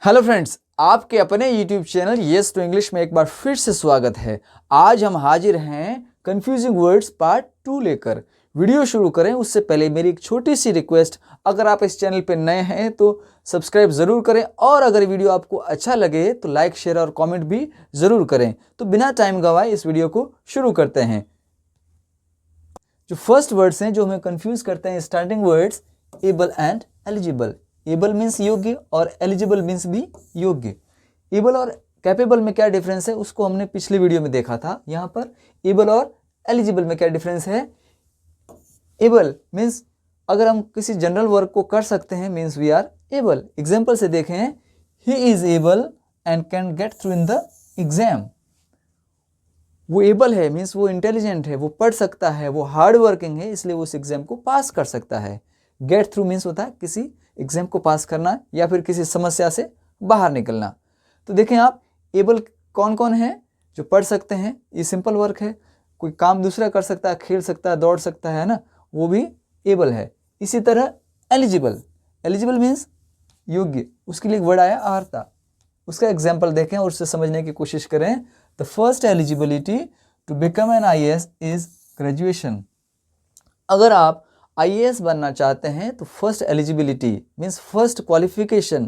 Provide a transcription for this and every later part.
Hello friends, आपके अपने YouTube channel yes to English में एक बार फिर से स्वागत है। आज हम हाजिर हैं कंफ्यूजिंग वर्ड्स पार्ट 2 लेकर। वीडियो शुरू करें उससे पहले मेरी एक छोटी सी रिक्वेस्ट, अगर आप इस चैनल पर नए हैं तो सब्सक्राइब ज़रूर करें और अगर वीडियो आपको अच्छा लगे तो लाइक, शेयर और कॉमेंट भी ज़रूर करें। तो बिना टाइम गंवाए इस वीडियो को शुरू करते हैं। जो फर्स्ट वर्ड्स हैं जो हमें कंफ्यूज करते हैं, starting words able and eligible. Able means योग्य और एलिजिबल मीन्स भी योग्य। एबल और कैपेबल में क्या डिफरेंस है उसको हमने पिछले वीडियो में देखा था। यहाँ पर एबल और एलिजिबल में क्या डिफरेंस है। एबल मीन्स अगर हम किसी जनरल वर्क को कर सकते हैं means we are able. Example से देखें, he is able and can get through in the exam. वो एबल है मीन्स वो इंटेलिजेंट है, वो पढ़ सकता है, वो हार्ड वर्किंग है, इसलिए वो उस एग्जाम को पास कर सकता है। गेट थ्रू मीन्स होता है किसी एग्जाम को पास करना या फिर किसी समस्या से बाहर निकलना। तो देखें आप, एबल कौन कौन है जो पढ़ सकते हैं, ये सिंपल वर्क है। कोई काम दूसरा कर सकता है, खेल सकता है, दौड़ सकता है ना, वो भी एबल है। इसी तरह एलिजिबल, एलिजिबल मीन्स योग्य, उसके लिए एक वर्ड आया अर्हता। उसका एग्जाम्पल देखें और उससे समझने की कोशिश करें। The first eligibility to become an IAS is graduation. अगर आप IAS बनना चाहते हैं तो first eligibility means first qualification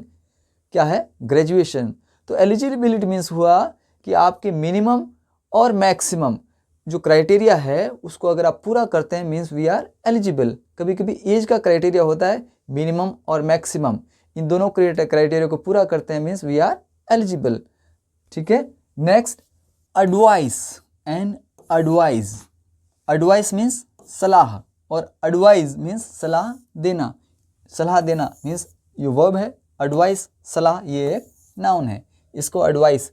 क्या है, ग्रेजुएशन। तो एलिजिबिलिटी मीन्स हुआ कि आपके मिनिमम और मैक्सिमम जो क्राइटेरिया है उसको अगर आप पूरा करते हैं मीन्स वी आर एलिजिबल। कभी कभी एज का क्राइटेरिया होता है मिनिमम और मैक्सिमम, इन दोनों क्राइटेरिया को पूरा करते हैं मीन्स वी आर एलिजिबल। ठीक है। Next, advice and advise. Advice means सलाह और एडवाइज मीन्स सलाह देना। सलाह देना मीन्स ये वर्ब है, एडवाइस सलाह ये एक नाउन है। इसको एडवाइस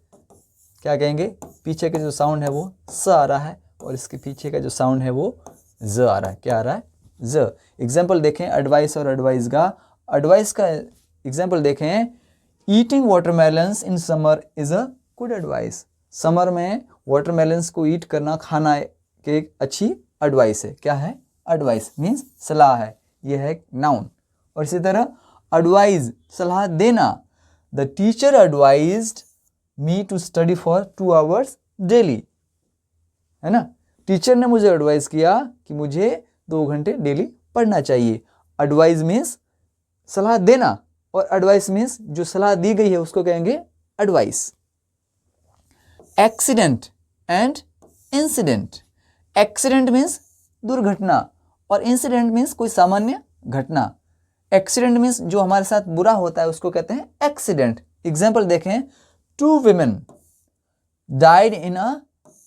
क्या कहेंगे, पीछे के जो साउंड है वो स आ रहा है और इसके पीछे का जो साउंड है वो ज आ रहा है। क्या आ रहा है, ज। एग्जाम्पल देखें एडवाइस और एडवाइस का। एडवाइस का एग्जाम्पल देखें, eating watermelons in summer is a good advice. Summer में वाटरमेलन्स को ईट करना, खाना के एक अच्छी एडवाइस है। क्या है, एडवाइस मीन्स सलाह है, यह है नाउन। और इसी तरह एडवाइज सलाह देना। The teacher advised me to study for 2 hours daily, है ना। टीचर ने मुझे एडवाइस किया कि मुझे 2 घंटे डेली पढ़ना चाहिए। एडवाइज मीन्स सलाह देना और एडवाइस मीन्स जो सलाह दी गई है उसको कहेंगे advice. Accident and incident. Accident means दुर्घटना और इंसिडेंट मीन्स कोई सामान्य घटना। एक्सीडेंट मीन्स जो हमारे साथ बुरा होता है उसको कहते हैं एक्सीडेंट। एग्जाम्पल देखें, 2 women died in a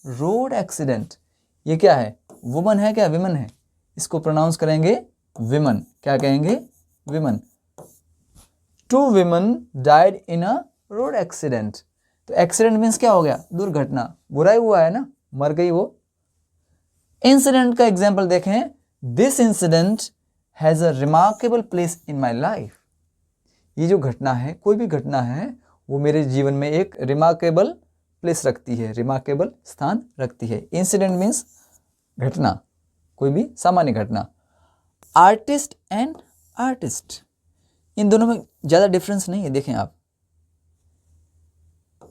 road accident। ये क्या है, वुमन है क्या, विमन है, इसको प्रोनाउंस करेंगे विमन। क्या कहेंगे, women. 2 women died in a road accident। तो एक्सीडेंट मीन्स क्या हो गया, दुर्घटना, बुरा ही हुआ है ना, मर गई वो। इंसिडेंट का एग्जाम्पल देखें, this incident has a remarkable place in my life. ये जो घटना है, कोई भी घटना है, वो मेरे जीवन में एक रिमार्केबल प्लेस रखती है, रिमार्केबल स्थान रखती है। इंसिडेंट मीन्स घटना, कोई भी सामान्य घटना। आर्टिस्ट एंड आर्टिस्ट, इन दोनों में ज़्यादा डिफरेंस नहीं है। देखें आप,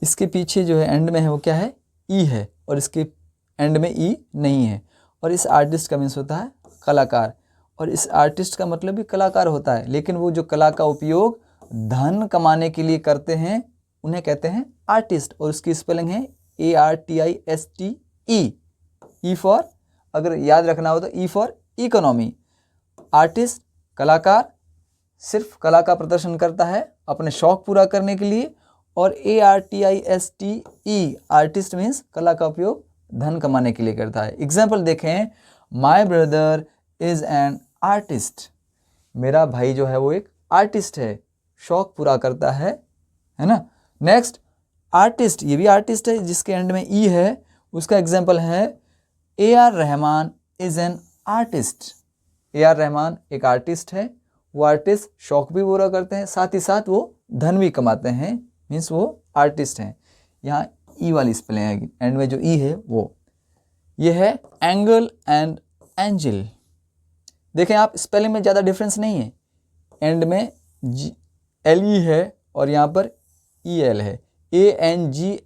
इसके पीछे जो है एंड में है वो क्या है, ई है, और इसके एंड में ई नहीं है। और इस आर्टिस्ट का मीन्स होता है कलाकार, और इस आर्टिस्ट का मतलब भी कलाकार होता है, लेकिन वो जो कला का उपयोग धन कमाने के लिए करते हैं उन्हें कहते हैं आर्टिस्ट। और उसकी स्पेलिंग है ARTISTE। ई फॉर, अगर याद रखना हो तो ई फॉर इकोनॉमी। आर्टिस्ट कलाकार, सिर्फ कला का प्रदर्शन करता है अपने शौक पूरा करने के लिए। और ARTISTE आर्टिस्ट मीन्स कला का उपयोग धन कमाने के लिए करता है। एग्जाम्पल देखें, my brother is an artist. मेरा भाई जो है वो एक आर्टिस्ट है, शौक पूरा करता है ना। नेक्स्ट, आर्टिस्ट, ये भी आर्टिस्ट है जिसके एंड में ई है। उसका एग्जाम्पल है, AR Rahman is an artist. AR Rahman एक आर्टिस्ट है, वो आर्टिस्ट शौक भी पूरा करते हैं, साथ ही साथ वो धन भी कमाते हैं, मीन्स वो आर्टिस्ट हैं। यहाँ ई वाली स्पेलिंग है, एंड में जो ई है वो। ये है एंगल एंड एंजल। देखें आप, स्पेलिंग में ज़्यादा डिफरेंस नहीं है, एंड में LE है और यहाँ पर ई एल है, ANGLE,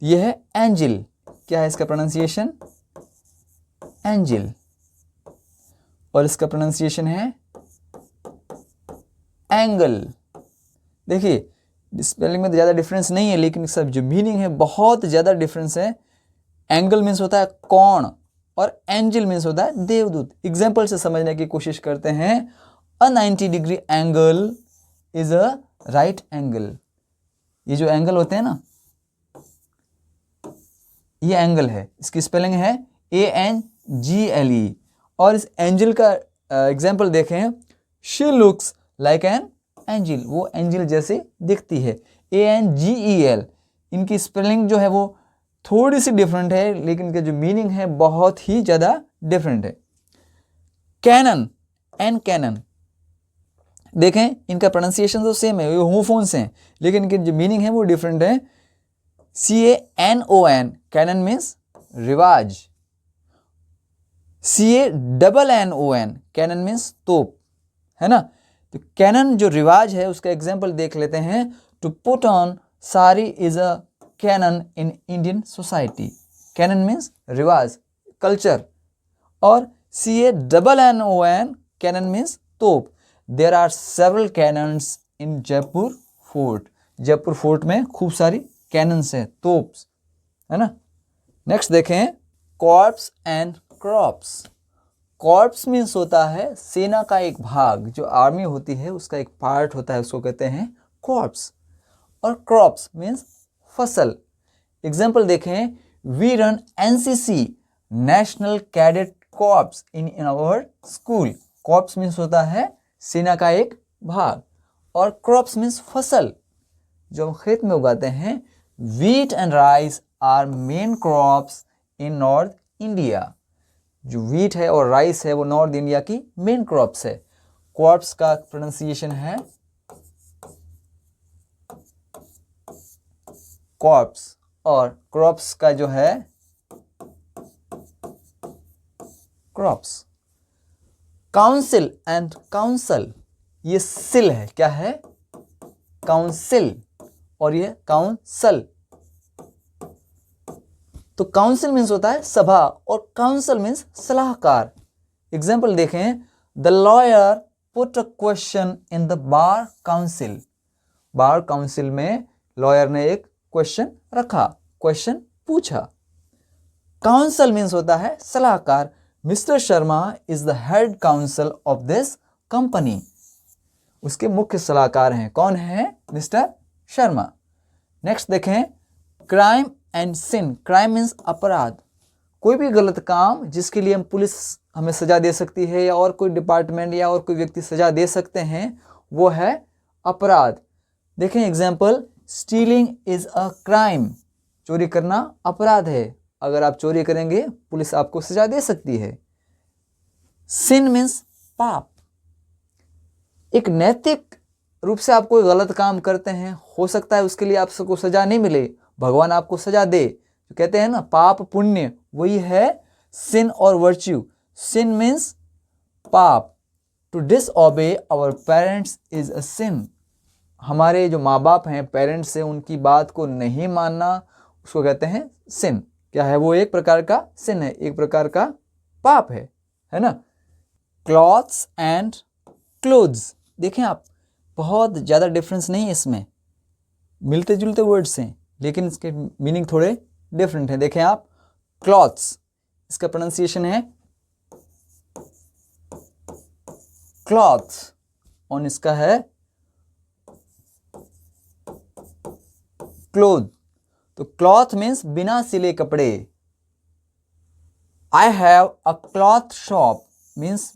यह है एंजिल। क्या है इसका प्रोनाउंसिएशन? एंजिल। और इसका प्रोनाउंसिएशन है एंगल। देखिए स्पेलिंग में तो ज़्यादा डिफरेंस नहीं है, लेकिन सब जो मीनिंग है बहुत ज़्यादा डिफरेंस है। एंगल मीन्स होता है कोण और एंजिल मीन्स होता है देवदूत। एग्जाम्पल से समझने की कोशिश करते हैं। अ 90 degree angle is a right angle. ये जो एंगल होते हैं ना, ये एंगल है, इसकी स्पेलिंग है ANGLE। और इस एंजिल का एग्जाम्पल देखें, she looks like an angel, वो एंजिल जैसे दिखती है, ANGEL। इनकी स्पेलिंग जो है वो थोड़ी सी डिफरेंट है, लेकिन इनका जो मीनिंग है बहुत ही ज़्यादा डिफरेंट है। कैनन एंड कैनन, देखें इनका प्रोनाउंसिएशन तो सेम है, ये होमोफोन्स हैं, लेकिन इनकी जो मीनिंग है वो डिफरेंट है। CANON, कैनन मीन्स रिवाज। CANNON, कैनन मीन्स तोप, है ना। तो कैनन जो रिवाज है उसका एग्जाम्पल देख लेते हैं। To put on sari is a canon in Indian society. Canon means रिवाज, कल्चर। और CANNON, कैनन मीन्स तोप। There are several cannons in Jaipur fort. Jaipur fort में खूब सारी कैनन्स हैं, तोप्स, है ना। नेक्स्ट देखें, corps and crops. Corps means होता है सेना का एक भाग, जो आर्मी होती है उसका एक पार्ट होता है, उसको कहते हैं कॉर्प्स। और क्रॉप्स मीन्स फसल। एग्जाम्पल देखें, we run NCC, national cadet corps, in our school. Corps means होता है सेना का एक भाग, और क्रॉप्स मीन्स फसल, जो हम खेत में उगाते हैं। Wheat and rice are main crops in north India. जो वीट है और राइस है वो नॉर्थ इंडिया की मेन क्रॉप्स है। क्रॉप्स का प्रोनाउंसिएशन है कॉर्प्स, और क्रॉप्स का जो है क्रॉप्स। काउंसिल एंड काउंसल, ये सिल है, क्या है? काउंसिल, और ये काउंसल। तो काउंसिल मीन्स होता है सभा, और काउंसिल मीन्स सलाहकार। एग्जाम्पल देखें, the lawyer put a question in the bar council. Bar council में लॉयर ने एक क्वेश्चन रखा, क्वेश्चन पूछा। काउंसिल मीन्स होता है सलाहकार। Mister Sharma is the head council of this company. उसके मुख्य सलाहकार हैं, कौन है? मिस्टर शर्मा। नेक्स्ट देखें, crime and sin. Crime means अपराध, कोई भी गलत काम जिसके लिए हम पुलिस हमें सजा दे सकती है, या और कोई डिपार्टमेंट या और कोई व्यक्ति सजा दे सकते हैं, वो है अपराध। देखें example, stealing is a crime. चोरी करना अपराध है, अगर आप चोरी करेंगे पुलिस आपको सजा दे सकती है। सिन मीन्स पाप। एक नैतिक रूप से आप कोई गलत काम करते हैं, हो सकता है उसके लिए आपको सजा नहीं मिले, भगवान आपको सजा दे। तो कहते हैं ना पाप पुण्य, वही है सिन और वर्च्यू। सिन मीन्स पाप। To disobey our parents is a sin. हमारे जो माँ बाप हैं, पेरेंट्स से उनकी बात को नहीं मानना, उसको कहते हैं सिन। क्या है वो? एक प्रकार का सिन है, एक प्रकार का पाप है ना। क्लॉथ्स एंड क्लोथ्स, देखें आप, बहुत ज़्यादा डिफरेंस नहीं है इसमें, मिलते जुलते वर्ड्स हैं, लेकिन इसके मीनिंग थोड़े डिफरेंट हैं। देखें आप, क्लॉथ्स, इसका प्रोनाउंसिएशन है क्लॉथ, और इसका है क्लोथ। तो क्लॉथ मीन्स बिना सिले कपड़े। I have a cloth shop means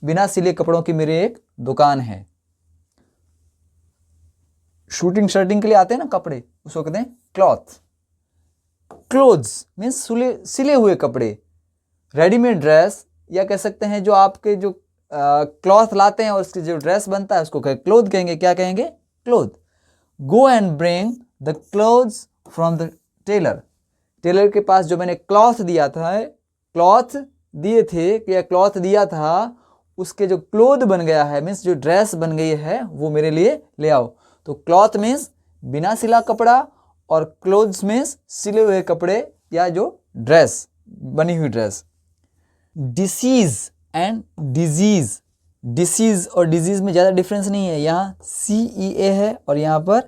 बिना सिले कपड़ों की मेरी एक दुकान है। शूटिंग शर्टिंग के लिए आते हैं ना कपड़े, उसको कहते हैं क्लॉथ। क्लोथ्स मीन्स सिले हुए कपड़े, रेडीमेड ड्रेस, या कह सकते हैं जो आपके जो क्लॉथ लाते हैं और उसकी जो ड्रेस बनता है उसको क्लोथ कहेंगे। क्या कहेंगे? Cloth. Go and bring the clothes from the tailor. Tailor के पास जो मैंने क्लॉथ दिया था, क्लॉथ दिए थे या क्लॉथ दिया था, उसके जो क्लोथ बन गया है, मीन्स जो ड्रेस बन गई है वो मेरे लिए ले आओ। तो क्लॉथ मीन्स बिना सिला कपड़ा, और क्लोथ्स मीन्स सिले हुए कपड़े या जो ड्रेस, बनी हुई dress. Disease and disease, disease और डिजीज में ज़्यादा डिफरेंस नहीं है, यहाँ CEA है और यहाँ पर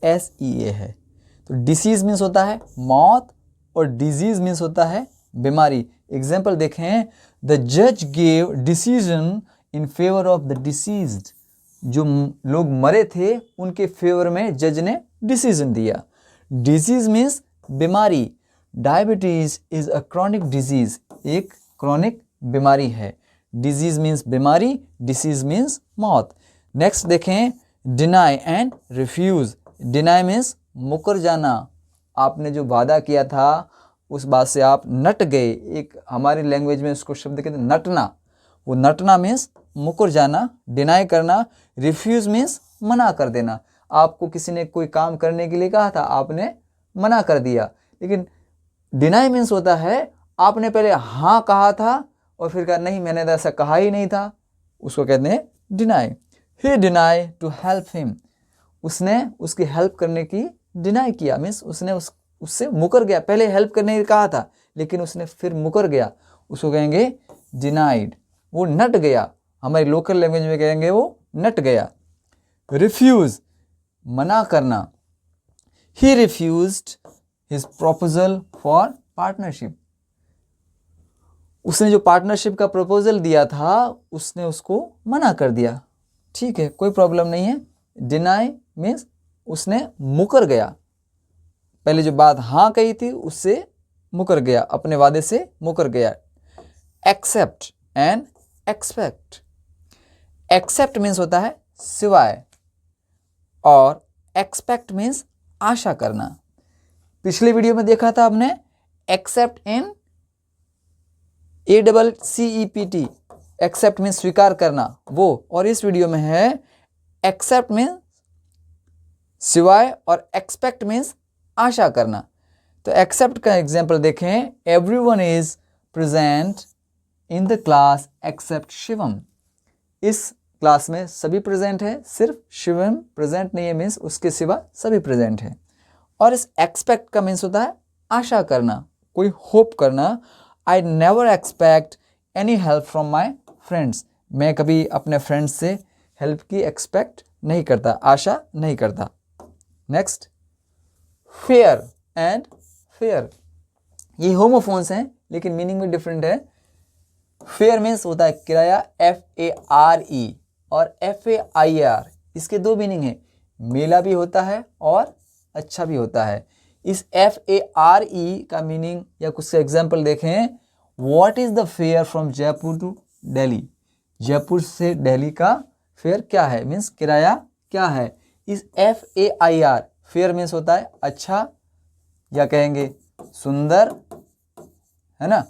SEA है। तो डिसीज मीन्स होता है मौत और डिजीज मीन्स होता है बीमारी। एग्जाम्पल देखें, द जज gave decision in favour of the deceased, जो लोग मरे थे उनके फेवर में जज ने डिसीजन दिया। डिजीज मीन्स बीमारी, diabetes is a chronic disease, एक क्रॉनिक बीमारी है। डिजीज मीन्स बीमारी, डिसीज मीन्स मौत। नेक्स्ट देखें, deny and refuse. Deny means मुकर जाना, आपने जो वादा किया था उस बात से आप नट गए, एक हमारी लैंग्वेज में उसको शब्द कहते हैं नटना, वो नटना मीन्स मुकर जाना, डिनाई करना। रिफ्यूज मीन्स मना कर देना, आपको किसी ने कोई काम करने के लिए कहा था, आपने मना कर दिया। लेकिन डिनाई मीन्स होता है आपने पहले हाँ कहा था और फिर कहा नहीं मैंने तो ऐसा कहा ही नहीं था, उसको कहते हैं deny. He deny to help him, उसने उसकी हेल्प करने की डिनाई किया, मीन्स उसने उससे मुकर गया, पहले हेल्प करने की कहा था लेकिन उसने फिर मुकर गया, उसको कहेंगे डिनाइड, वो नट गया, हमारी लोकल लैंग्वेज में कहेंगे वो नट गया। रिफ्यूज मना करना, he refused his proposal for partnership, उसने जो पार्टनरशिप का प्रपोजल दिया था उसने उसको मना कर दिया। ठीक है, कोई प्रॉब्लम नहीं है। डिनाई मीन्स उसने मुकर गया, पहले जो बात हाँ कही थी उससे मुकर गया, अपने वादे से मुकर गया। Accept and expect, accept means होता है सिवाय और एक्सपेक्ट मीन्स आशा करना। पिछले वीडियो में देखा था आपने accept in ACCEPT, accept means स्वीकार करना वो, और इस वीडियो में है एक्सेप्ट मीन्स सिवाय और एक्सपेक्ट मीन्स आशा करना। तो एक्सेप्ट का एग्जाम्पल देखें, everyone is present in the class except Shivam, इस क्लास में सभी प्रेजेंट है, सिर्फ शिवम प्रेजेंट नहीं है, मीन्स उसके सिवा सभी प्रेजेंट है। और इस एक्सपेक्ट का मीन्स होता है आशा करना, कोई होप करना। I never expect any help from my friends, मैं कभी अपने फ्रेंड्स से हेल्प की एक्सपेक्ट नहीं करता, आशा नहीं करता। नेक्स्ट, फेयर एंड फेयर, ये होमोफोन्स हैं लेकिन मीनिंग में डिफरेंट है। फेयर मीन्स होता है किराया, FARE और FAIR, इसके दो मीनिंग है, मेला भी होता है और अच्छा भी होता है। इस FARE का मीनिंग या कुछ एग्जाम्पल देखें, what is the fare from Jaipur to Delhi, Jaipur से दिल्ली का फेयर क्या है, मीन्स किराया क्या है। इस FAIR, फेयर मीन्स होता है अच्छा या कहेंगे सुंदर, है ना,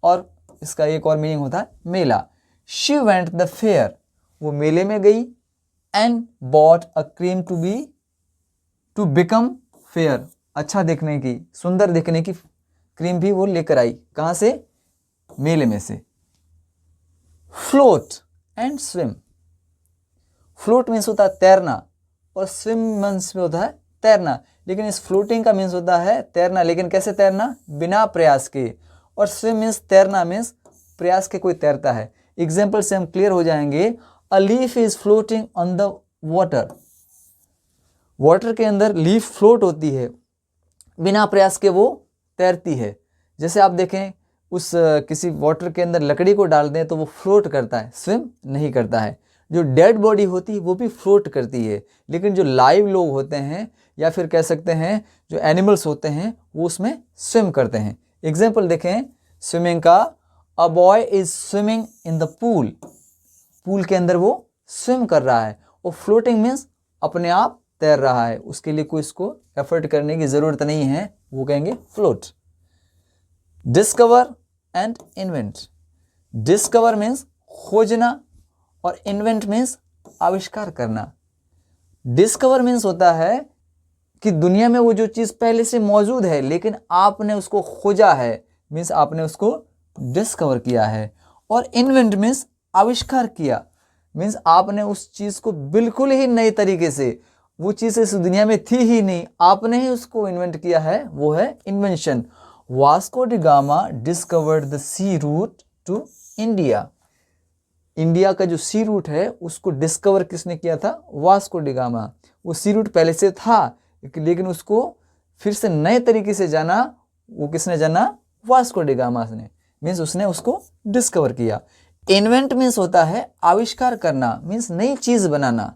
और इसका एक और मीनिंग होता है मेला। शी वेंट द फेयर, वो मेले में गई, and bought a cream to become fair, अच्छा दिखने की, सुंदर दिखने की क्रीम भी वो लेकर आई, कहाँ से, मेले में से। Float and swim, float means होता है तैरना और स्विम मीन्स होता है तैरना, लेकिन इस फ्लोटिंग का मीन्स होता है तैरना, लेकिन कैसे तैरना, बिना प्रयास के। और स्विम मीन्स तैरना, मीन्स प्रयास के कोई तैरता है। एग्जाम्पल से हम क्लियर हो जाएंगे, a leaf is floating on the water, water के अंदर लीफ फ्लोट होती है, बिना प्रयास के वो तैरती है। जैसे आप देखें उस किसी वाटर के अंदर लकड़ी को डाल दें तो वो फ्लोट करता है, स्विम नहीं करता है। जो डेड बॉडी होती है वो भी फ्लोट करती है, लेकिन जो लाइव लोग होते हैं या फिर कह सकते हैं जो एनिमल्स होते हैं वो उसमें स्विम करते हैं। एग्जाम्पल देखें स्विमिंग का, a boy is swimming in the pool, pool के अंदर वो स्विम कर रहा है। और फ्लोटिंग मीन्स अपने आप तैर रहा है, उसके लिए कोई इसको एफर्ट करने की ज़रूरत नहीं है, वो कहेंगे float. Discover and invent, discover means खोजना और इन्वेंट मीन्स आविष्कार करना। डिस्कवर मीन्स होता है कि दुनिया में वो जो चीज़ पहले से मौजूद है लेकिन आपने उसको खोजा है, मीन्स आपने उसको डिस्कवर किया है। और इन्वेंट मीन्स आविष्कार किया, मीन्स आपने उस चीज को बिल्कुल ही नए तरीके से, वो चीज इस दुनिया में थी ही नहीं, आपने ही उसको इन्वेंट किया है, वो है invention. Vasco da Gama discovered the sea route to India. India का जो सी रूट है उसको डिस्कवर किसने किया था? Vasco da gamma. वो सी रूट पहले से था लेकिन उसको फिर से नए तरीके से जाना, वो किसने जाना? वास्को डी गामा ने, मीन्स उसने उसको डिस्कवर किया। इन्वेंट मीन्स होता है आविष्कार करना, मीन्स नई चीज बनाना।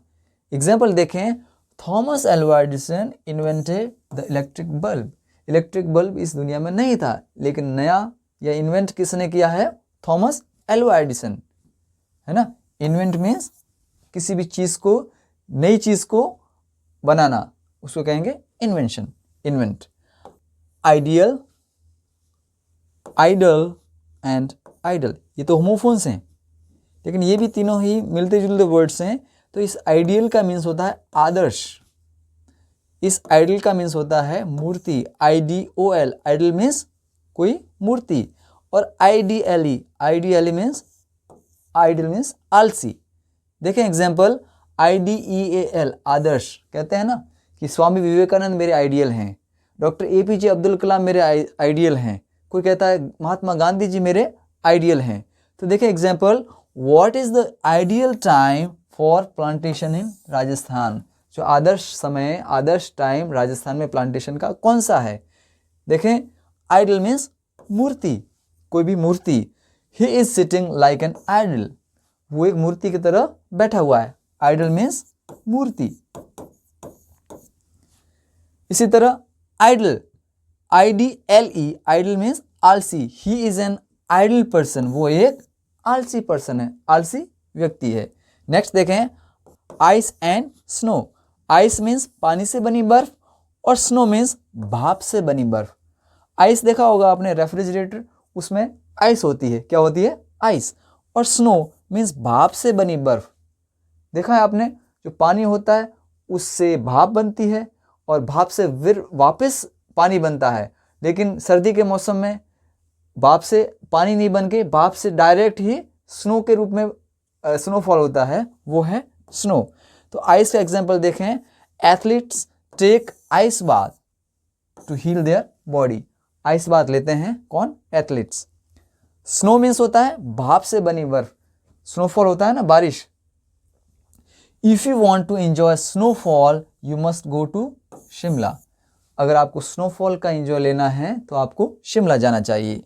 एग्जाम्पल देखें, Thomas Alva Edison invented the electric bulb. Electric bulb इस दुनिया में नहीं था, लेकिन नया या इन्वेंट किसने किया है? थॉमस एल्वा एडिसन, है ना। इन्वेंट मीन्स किसी भी चीज को, नई चीज को बनाना, उसको कहेंगे invention, invent. Ideal, idle and idol, ये तो होमोफोन्स हैं, लेकिन ये भी तीनों ही मिलते जुलते वर्ड्स हैं। तो इस आइडियल का मीन्स होता है आदर्श, इस आइडल का मीन्स होता है मूर्ति, IDOL, आइडल मीन्स कोई मूर्ति। और आइडियली मीन्स, आइडल मीन्स आलसी। देखें एग्जाम्पल, IDEAL, आदर्श, कहते हैं ना कि स्वामी विवेकानंद मेरे आइडियल हैं, डॉक्टर APJ अब्दुल कलाम मेरे आइडियल हैं, कोई कहता है महात्मा गांधी जी मेरे आइडियल हैं। तो देखें example, what is the ideal time for plantation in Rajasthan. जो आदर्श समय, आदर्श टाइम राजस्थान में प्लांटेशन का कौन सा है? देखें, आइडल मीन्स मूर्ति, कोई भी मूर्ति। He is sitting like an idol, वो एक मूर्ति की तरह बैठा हुआ है। आइडल मीन्स मूर्ति। इसी तरह आइडल, IDLE, आइडल मीन्स आलसी। He is an idle person, वो एक आलसी पर्सन है, आलसी व्यक्ति है। नेक्स्ट देखें, ice and snow. Ice means पानी से बनी बर्फ और स्नो मीन्स भाप से बनी बर्फ। आइस देखा होगा आपने, रेफ्रिजरेटर, उसमें आइस होती है, क्या होती है? आइस। और स्नो मीन्स भाप से बनी बर्फ। देखा है आपने, जो पानी होता है उससे भाप बनती है और भाप से फिर वापस पानी बनता है, लेकिन सर्दी के मौसम में भाप से पानी नहीं बन के भाप से डायरेक्ट ही स्नो के रूप में स्नोफॉल होता है, वो है स्नो। तो आइस का एग्जांपल देखें, athletes take ice bath to heal their body. Ice bath लेते हैं कौन? एथलीट्स। स्नो मीन्स होता है भाप से बनी बर्फ, स्नोफॉल होता है ना, बारिश। If you want to enjoy snowfall you must go to Shimla. अगर आपको स्नोफॉल का एंजॉय लेना है तो आपको शिमला जाना चाहिए।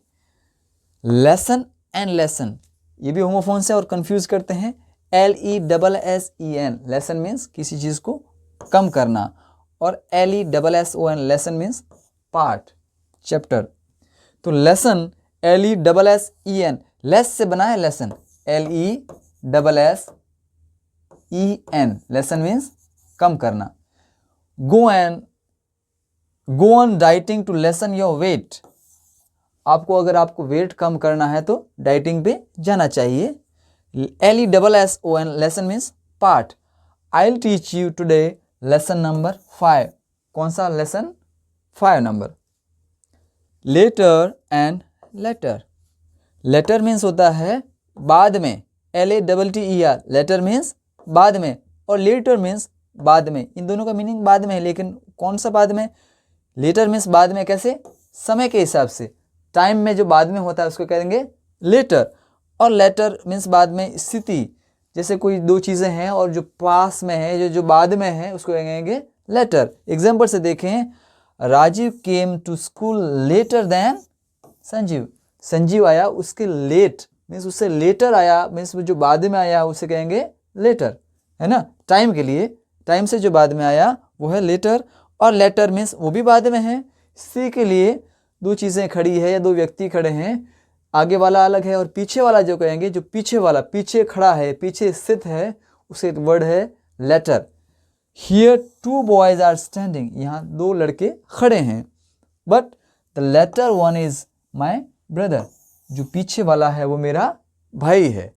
लेसन एंड लेसन, ये भी होमोफोन से और कंफ्यूज करते हैं। LESSEN, लेसन मीन्स किसी चीज को कम करना, और LESSON, lesson means part, chapter. तो लेसन, LESSEN, लेस से बना है लेसन, LESSEN, लेसन मीन्स कम करना। Go on dieting to lessen your weight. आपको अगर आपको वेट कम करना है तो डाइटिंग पे जाना चाहिए। LESSON, lesson means part. I will teach you today lesson number 5। कौन सा lesson? 5 number. Later and letter. Letter means होता है बाद में, LATTER, लेटर मीन्स बाद में, और लेटर मीन्स बाद में। इन दोनों का मीनिंग बाद में है, लेकिन कौन सा बाद में? लेटर मीन्स बाद में, कैसे? समय के हिसाब से, टाइम में जो बाद में होता है उसको कहेंगे लेटर। और लेटर मीन्स बाद में स्थिति, जैसे कोई दो चीज़ें हैं और जो पास में है, जो बाद में है, उसको कहेंगे लेटर। एग्जाम्पल से देखें, Rajiv came to school later than Sanjeev. Sanjeev आया उसके लेट, मीन्स उससे लेटर आया, मीन्स जो बाद में आया उसे कहेंगे लेटर, है ना। टाइम के लिए, टाइम से जो बाद में आया वो है लेटर। और लेटर मीन्स वो भी बाद में है। स्त्री के लिए दो चीज़ें खड़ी है या दो व्यक्ति खड़े हैं, आगे वाला अलग है और पीछे वाला जो कहेंगे, जो पीछे वाला, पीछे खड़ा है, पीछे स्थित है, उसे वर्ड है latter. Here 2 boys are standing, यहाँ 2 लड़के खड़े हैं। But the latter 1 is my brother, जो पीछे वाला है वो मेरा भाई है।